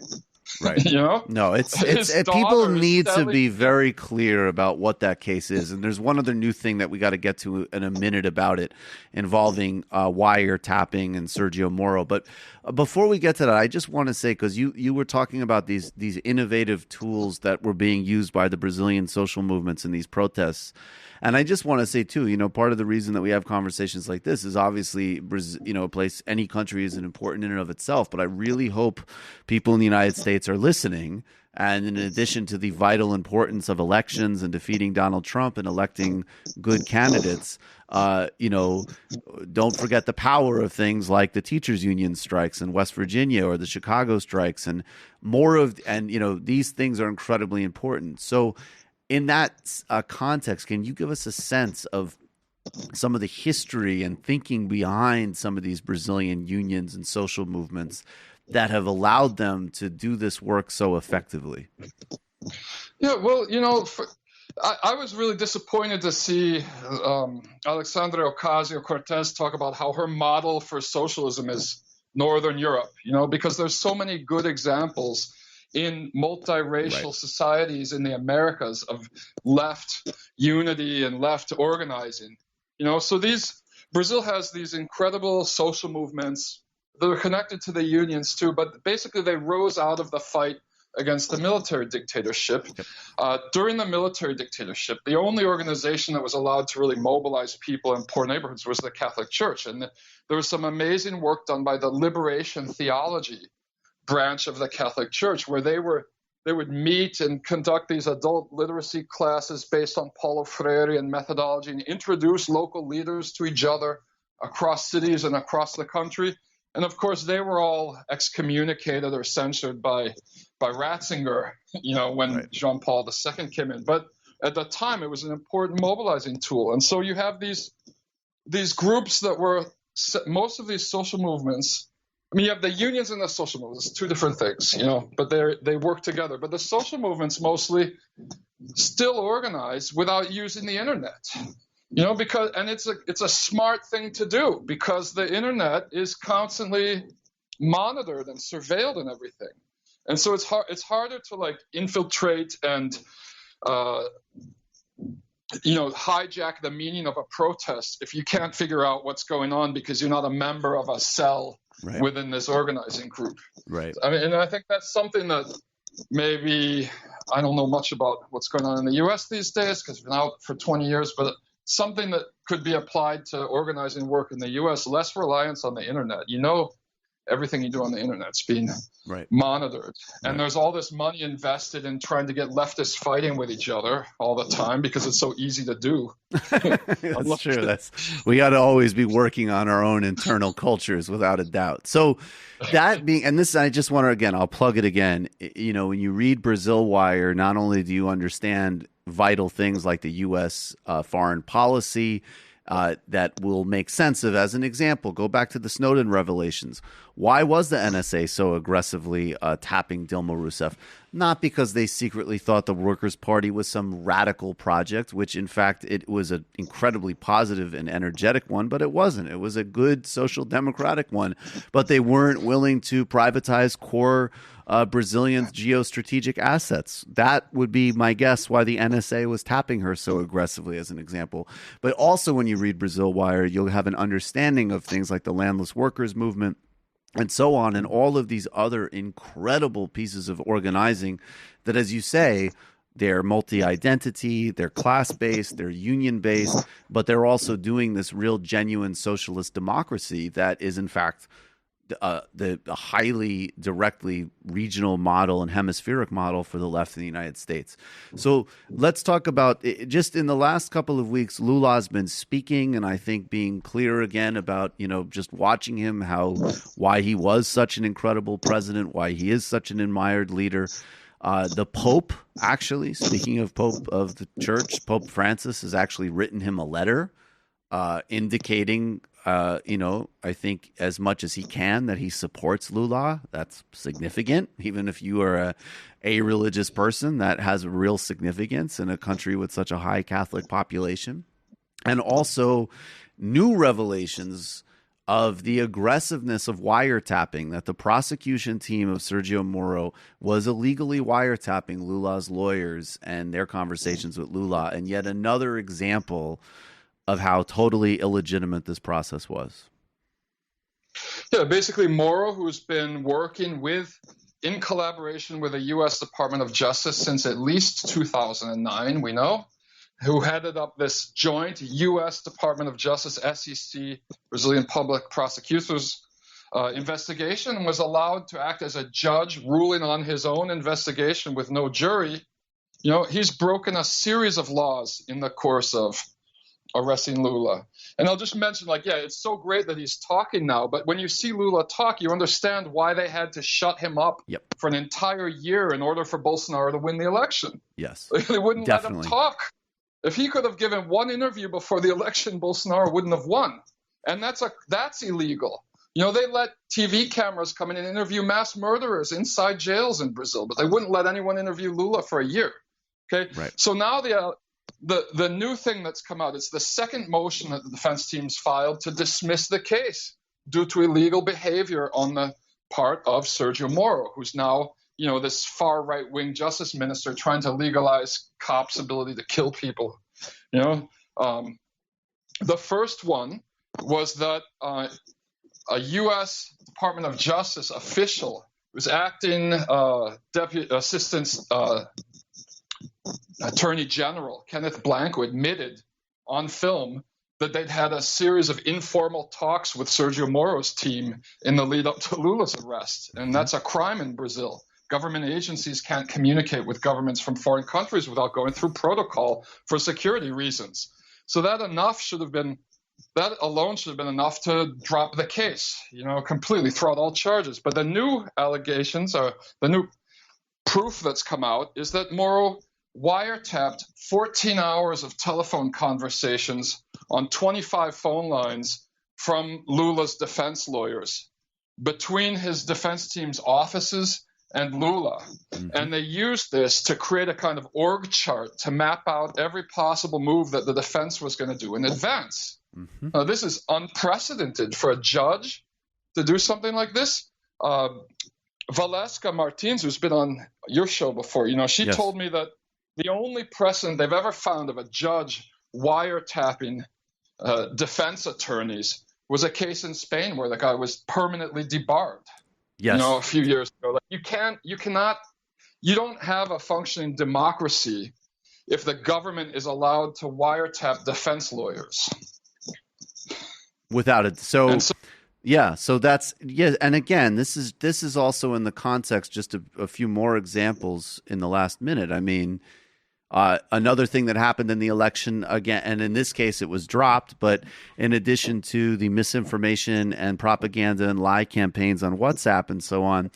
Right. No, it's people need to be very clear about what that case is. And there's one other new thing that we got to get to in a minute about it, involving wiretapping and Sergio Moro. But before we get to that, I just want to say, because you were talking about these innovative tools that were being used by the Brazilian social movements in these protests. And I just want to say, too, part of the reason that we have conversations like this is obviously, a place, any country is important in and of itself. But I really hope people in the United States are listening. And in addition to the vital importance of elections and defeating Donald Trump and electing good candidates, don't forget the power of things like the teachers union strikes in West Virginia or the Chicago strikes, and these things are incredibly important. So in that context, can you give us a sense of some of the history and thinking behind some of these Brazilian unions and social movements that have allowed them to do this work so effectively? Yeah, well, I was really disappointed to see Alexandria Ocasio-Cortez talk about how her model for socialism is Northern Europe, because there's so many good examples in multiracial societies in the Americas of left unity and left organizing. So Brazil has these incredible social movements that are connected to the unions too, but basically they rose out of the fight against the military dictatorship. During the military dictatorship, the only organization that was allowed to really mobilize people in poor neighborhoods was the Catholic Church. And there was some amazing work done by the liberation theology branch of the Catholic Church, where they would meet and conduct these adult literacy classes based on Paulo Freirean methodology and introduce local leaders to each other across cities and across the country. And of course, they were all excommunicated or censored by Ratzinger, when Jean Paul II came in. But at the time, it was an important mobilizing tool. And so you have these groups that were most of these social movements. I mean, you have the unions and the social movements, two different things, but they work together. But the social movements mostly still organize without using the internet, because it's a smart thing to do, because the internet is constantly monitored and surveilled and everything. And so it's harder to infiltrate and hijack the meaning of a protest if you can't figure out what's going on because you're not a member of a cell within this organizing group. Right. I mean, and I think that's something that maybe I don't know much about what's going on in the U.S. these days because I've been out for 20 years, but something that could be applied to organizing work in the U.S., less reliance on the internet. Everything you do on the internet's being monitored. And there's all this money invested in trying to get leftists fighting with each other all the time because it's so easy to do. That's true. We got to always be working on our own internal cultures without a doubt. So that being, and this, I just want to, again, I'll plug it again. When you read BrasilWire, not only do you understand vital things like the U.S. Foreign policy, that will make sense of. As an example, go back to the Snowden revelations. Why was the NSA so aggressively tapping Dilma Rousseff? Not because they secretly thought the Workers' Party was some radical project, which in fact it was an incredibly positive and energetic one, but it wasn't. It was a good social democratic one, but they weren't willing to privatize core Brazilian geostrategic assets. That would be my guess why the NSA was tapping her so aggressively, as an example. But also when you read BrasilWire, you'll have an understanding of things like the landless workers movement and so on, and all of these other incredible pieces of organizing that, as you say, they're multi-identity, they're class-based, they're union-based, but they're also doing this real genuine socialist democracy that is, in fact, the highly directly regional model and hemispheric model for the left in the United States. So let's talk about just in the last couple of weeks, Lula's been speaking and I think being clear again about, just watching him, why he was such an incredible president, why he is such an admired leader. The Pope, actually, speaking of Pope of the Church, Pope Francis has actually written him a letter indicating I think as much as he can that he supports Lula. That's significant. Even if you are a religious person, that has real significance in a country with such a high Catholic population. And also new revelations of the aggressiveness of wiretapping, that the prosecution team of Sergio Moro was illegally wiretapping Lula's lawyers and their conversations with Lula. And yet another example of how totally illegitimate this process was. Yeah, basically Moro, who's been working in collaboration with the U.S. Department of Justice since at least 2009, we know, who headed up this joint U.S. Department of Justice, SEC, Brazilian Public Prosecutors investigation, and was allowed to act as a judge ruling on his own investigation with no jury. He's broken a series of laws in the course of arresting Lula. And I'll just mention, it's so great that he's talking now, but when you see Lula talk, you understand why they had to shut him up for an entire year in order for Bolsonaro to win the election. Yes. They wouldn't definitely let him talk. If he could have given one interview before the election, Bolsonaro wouldn't have won. And that's illegal. They let TV cameras come in and interview mass murderers inside jails in Brazil, but they wouldn't let anyone interview Lula for a year. Okay. Right. So now the new thing that's come out, it's the second motion that the defense teams filed to dismiss the case due to illegal behavior on the part of Sergio Moro, who's now, this far right-wing justice minister trying to legalize cops' ability to kill people. The first one was that a U.S. Department of Justice official was acting deputy assistant Attorney General Kenneth Blanco admitted on film that they'd had a series of informal talks with Sergio Moro's team in the lead up to Lula's arrest. And that's a crime in Brazil. Government agencies can't communicate with governments from foreign countries without going through protocol for security reasons. So that alone should have been enough to drop the case, completely throw out all charges. But the new allegations, the new proof that's come out is that Moro wiretapped 14 hours of telephone conversations on 25 phone lines from Lula's defense lawyers between his defense team's offices and Lula. Mm-hmm. And they used this to create a kind of org chart to map out every possible move that the defense was going to do in advance. Mm-hmm. Now, this is unprecedented for a judge to do something like this. Valesca Martins, who's been on your show before, she told me that the only precedent they've ever found of a judge wiretapping defense attorneys was a case in Spain where the guy was permanently debarred. Yes. A few years ago. You don't have a functioning democracy if the government is allowed to wiretap defense lawyers. Without it. So that's and again, this is also in the context, just a few more examples in the last minute. I mean, another thing that happened in the election, again, and in this case it was dropped, but in addition to the misinformation and propaganda and lie campaigns on WhatsApp and so on,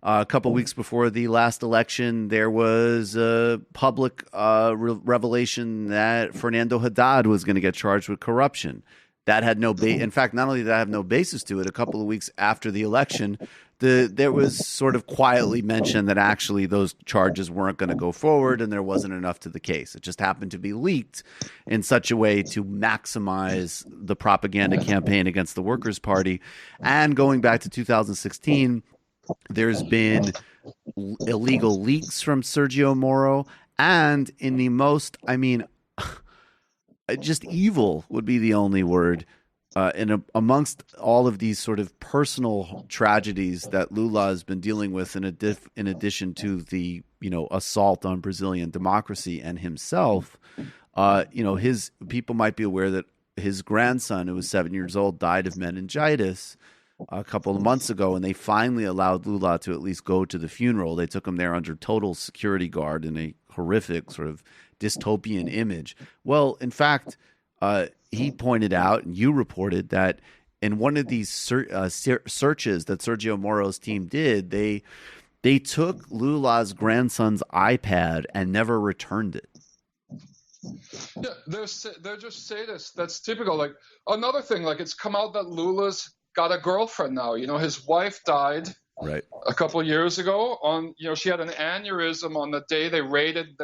a couple weeks before the last election, there was a public revelation that Fernando Haddad was going to get charged with corruption. That had no in fact, not only did that have no basis to it, a couple of weeks after the election, there was sort of quietly mentioned that actually those charges weren't going to go forward and there wasn't enough to the case. It just happened to be leaked in such a way to maximize the propaganda campaign against the Workers' Party. And going back to 2016, there's been illegal leaks from Sergio Moro, and in the most, just evil would be the only word. Amongst all of these sort of personal tragedies that Lula has been dealing with, in addition to the assault on Brazilian democracy and himself, his people might be aware that his grandson, who was 7 years old, died of meningitis a couple of months ago, and they finally allowed Lula to at least go to the funeral. They took him there under total security guard in a horrific sort of dystopian image. Well, in fact, he pointed out, and you reported that in one of these searches that Sergio Moro's team did, they took Lula's grandson's iPad and never returned it. Yeah, they're just sadists. That's typical. Like another thing, like it's come out that Lula's got a girlfriend now. You know, his wife died a couple of years ago. She had an aneurysm on the day they raided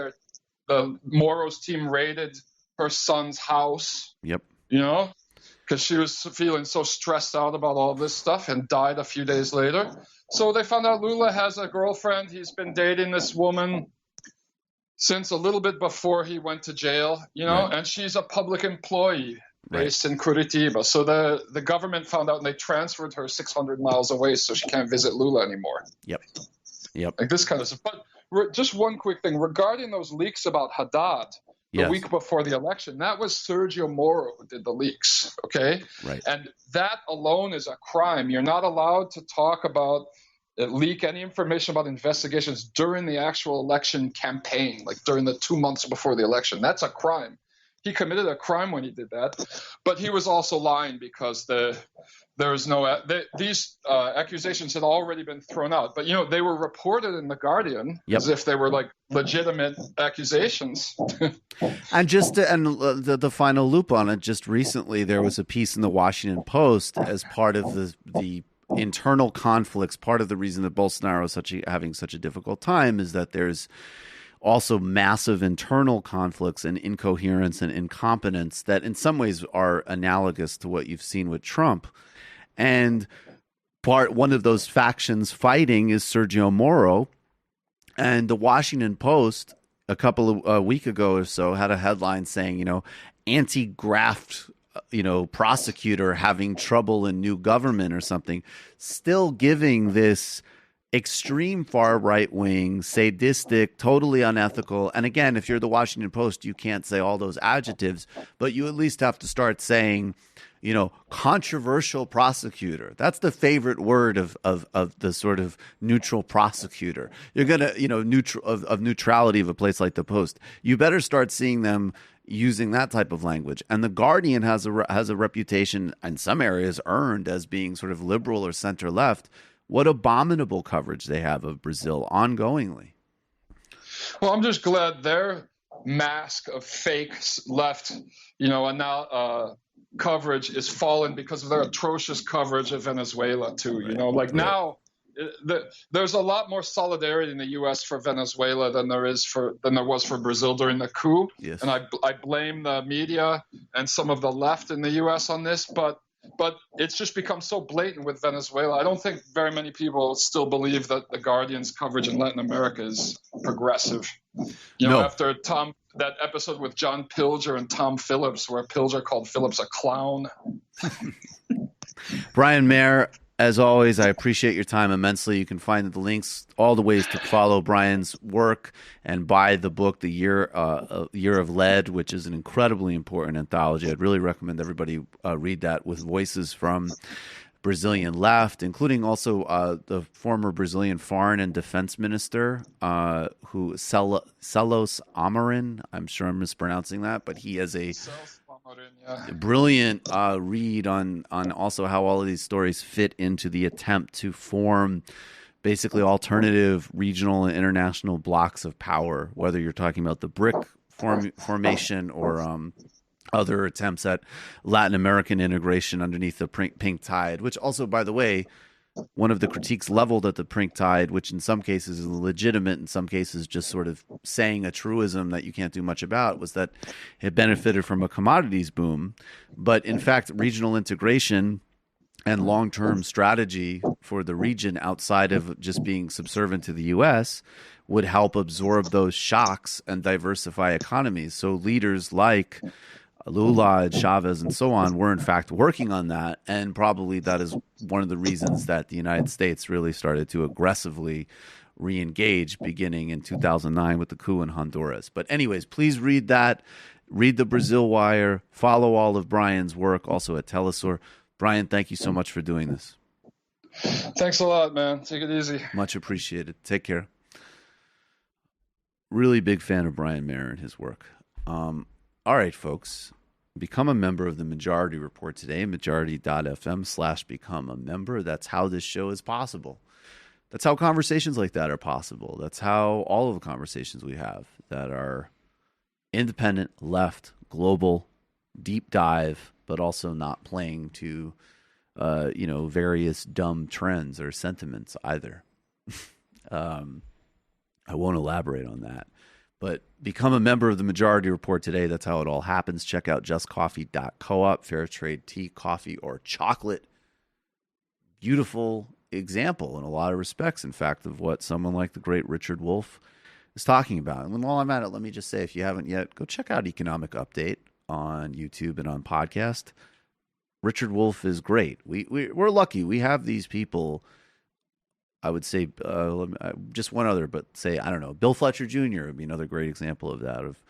the Moro's team raided her son's house. Yep. You know, because she was feeling so stressed out about all this stuff and died a few days later. So they found out Lula has a girlfriend. He's been dating this woman since a little bit before he went to jail, you know, and she's a public employee based in Curitiba. So the government found out and they transferred her 600 miles away so she can't visit Lula anymore. Yep. Like this kind of stuff. But just one quick thing regarding those leaks about Haddad the week before the election, that was Sergio Moro who did the leaks, okay? Right. And that alone is a crime. You're not allowed to talk about leak any information about investigations during the actual election campaign, like during the 2 months before the election. That's a crime. He committed a crime when he did that, but he was also lying because these accusations had already been thrown out. But, you know, they were reported in The Guardian as if they were like legitimate accusations. And just the final loop on it, just recently there was a piece in the Washington Post as part of the internal conflicts. Part of the reason that Bolsonaro is having such a difficult time is that there's also massive internal conflicts and incoherence and incompetence that in some ways are analogous to what you've seen with Trump. And one of those factions fighting is Sergio Moro. And the Washington Post a couple of week ago or so had a headline saying, you know, anti-graft prosecutor having trouble in new government or something, still giving this extreme far right wing, sadistic, totally unethical. And again, if you're the Washington Post, you can't say all those adjectives, but you at least have to start saying, you know, controversial prosecutor. That's the favorite word of the sort of neutral prosecutor. You're gonna, you know, neutrality of a place like the Post. You better start seeing them using that type of language. And the Guardian has a reputation in some areas earned as being sort of liberal or center left. What abominable coverage they have of Brazil ongoingly. Well, I'm just glad their mask of fake left, you know, and now coverage is fallen because of their atrocious coverage of Venezuela too. You know, like now there's a lot more solidarity in the U.S. for Venezuela than there was for Brazil during the coup. Yes. And I blame the media and some of the left in the U.S. on this, but it's just become so blatant with Venezuela. I don't think very many people still believe that the Guardian's coverage in Latin America is progressive. You know, after that episode with John Pilger and Tom Phillips, where Pilger called Phillips a clown. Brian Mier, as always, I appreciate your time immensely. You can find the links, all the ways to follow Brian's work and buy the book, The Year of Lead, which is an incredibly important anthology. I'd really recommend everybody read that, with voices from Brazilian left, including also the former Brazilian foreign and defense minister, who Celos Amorim. I'm sure I'm mispronouncing that, but he has a brilliant read on also how all of these stories fit into the attempt to form basically alternative regional and international blocks of power, whether you're talking about the BRIC formation or other attempts at Latin American integration underneath the pink tide, which also, by the way, one of the critiques leveled at the pink tide, which in some cases is legitimate, in some cases just sort of saying a truism that you can't do much about, was that it benefited from a commodities boom. But in fact, regional integration and long-term strategy for the region outside of just being subservient to the U.S. would help absorb those shocks and diversify economies. So leaders like Lula and Chavez and so on were in fact working on that, and probably that is one of the reasons that the United States really started to aggressively re-engage beginning in 2009 with the coup in Honduras. But anyways, please read that. Read the BrasilWire. Follow all of Brian's work also at Telesur. Brian, thank you so much for doing this. Thanks a lot, man. Take it easy. Much appreciated. Take care. Really big fan of Brian Mier and his work. All right, folks. Become a member of the Majority Report today, majority.fm/become a member. That's how this show is possible. That's how conversations like that are possible. That's how all of the conversations we have that are independent, left, global, deep dive, but also not playing to, various dumb trends or sentiments either. I won't elaborate on that. But become a member of the Majority Report today. That's how it all happens. Check out justcoffee.coop, fair trade tea, coffee, or chocolate. Beautiful example in a lot of respects, in fact, of what someone like the great Richard Wolff is talking about. And while I'm at it, let me just say, if you haven't yet, go check out Economic Update on YouTube and on podcast. Richard Wolff is great. We're lucky. We have these people. I would say just one other, but say, I don't know, Bill Fletcher Jr. would be another great example of that, of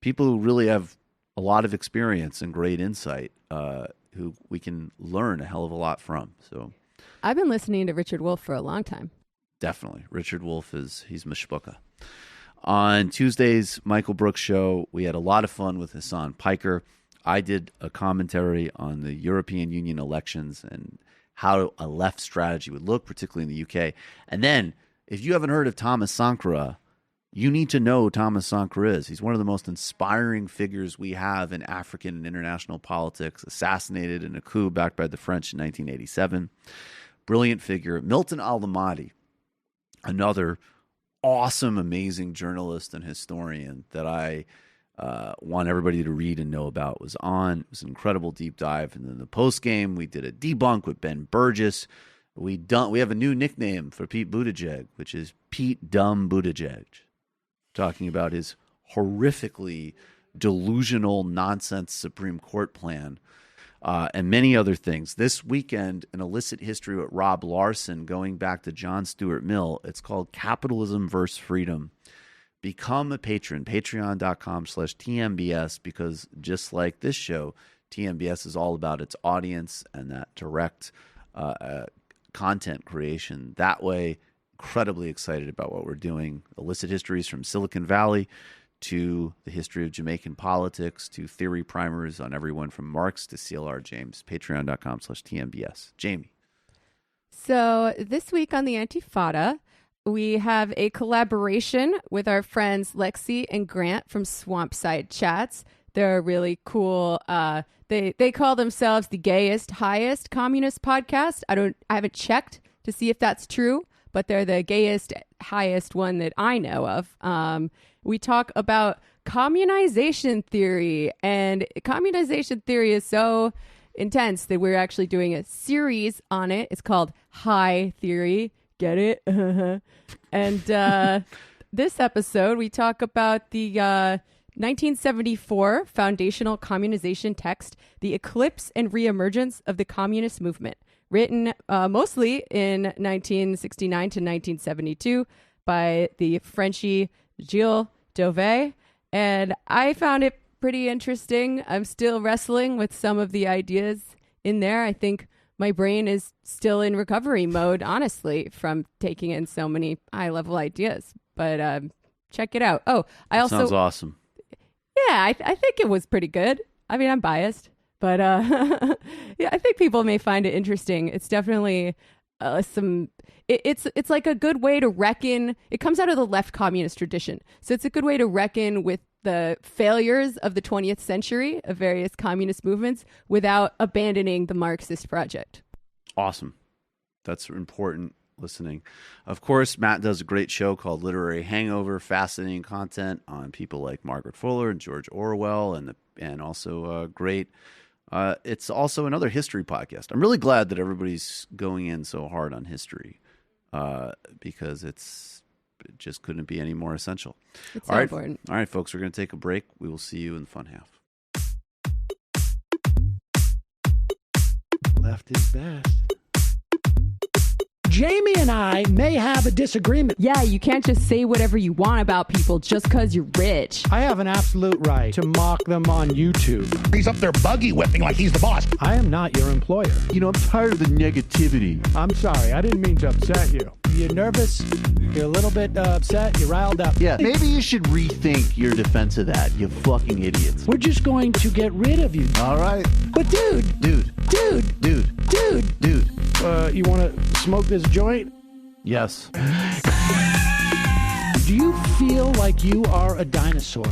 people who really have a lot of experience and great insight, who we can learn a hell of a lot from. So I've been listening to Richard Wolff for a long time. Definitely. Richard Wolff he's mishpuka. On Tuesday's Michael Brooks show, we had a lot of fun with Hassan Piker. I did a commentary on the European Union elections and how a left strategy would look, particularly in the UK. And then, if you haven't heard of Thomas Sankara, you need to know who Thomas Sankara is. He's one of the most inspiring figures we have in African and international politics, assassinated in a coup backed by the French in 1987. Brilliant figure. Milton Al-Lamadi, another awesome, amazing journalist and historian that I want everybody to read and know about, was on. It was an incredible deep dive. And then the post game, we did a debunk with Ben Burgess. We have a new nickname for Pete Buttigieg, which is Pete Dumb Buttigieg, talking about his horrifically delusional nonsense Supreme Court plan, and many other things. This weekend, an illicit history with Rob Larson, going back to John Stuart Mill. It's called Capitalism versus Freedom. Become a patron, patreon.com/TMBS, because just like this show, TMBS is all about its audience and that direct content creation. That way, incredibly excited about what we're doing. Illicit histories from Silicon Valley to the history of Jamaican politics to theory primers on everyone from Marx to CLR James. Patreon.com/TMBS. Jamie. So this week on the Antifada, we have a collaboration with our friends Lexi and Grant from Swampside Chats. They're really cool. They call themselves the gayest, highest communist podcast. I haven't checked to see if that's true, but they're the gayest, highest one that I know of. We talk about communization theory, and communization theory is so intense that we're actually doing a series on it. It's called High Theory. Get it? And this episode, we talk about the 1974 foundational communization text, The Eclipse and Reemergence of the Communist Movement, written mostly in 1969 to 1972 by the Frenchie Gilles Dauvet. And I found it pretty interesting. I'm still wrestling with some of the ideas in there. I think my brain is still in recovery mode, honestly, from taking in so many high-level ideas. But check it out. Oh, Sounds awesome. Yeah, I think it was pretty good. I mean, I'm biased, but yeah, I think people may find it interesting. It's definitely it's like a good way to reckon. It comes out of the left communist tradition, so it's a good way to reckon with the failures of the 20th century of various communist movements without abandoning the Marxist project. Awesome. That's important listening. Of course, Matt does a great show called Literary Hangover, fascinating content on people like Margaret Fuller and George Orwell, and also great. It's also another history podcast. I'm really glad that everybody's going in so hard on history, because it just couldn't be any more essential. It's so important. All right, folks, we're going to take a break. We will see you in the fun half. Left is best. Jamie and I may have a disagreement. Yeah, you can't just say whatever you want about people just because you're rich. I have an absolute right to mock them on YouTube. He's up there buggy whipping like he's the boss. I am not your employer. You know, I'm tired of the negativity. I'm sorry, I didn't mean to upset you. You're nervous, you're a little bit upset, you're riled up. Yeah, maybe you should rethink your defense of that, you fucking idiots. We're just going to get rid of you. All right. But dude. You want to smoke this joint? Yes. Do you feel like you are a dinosaur?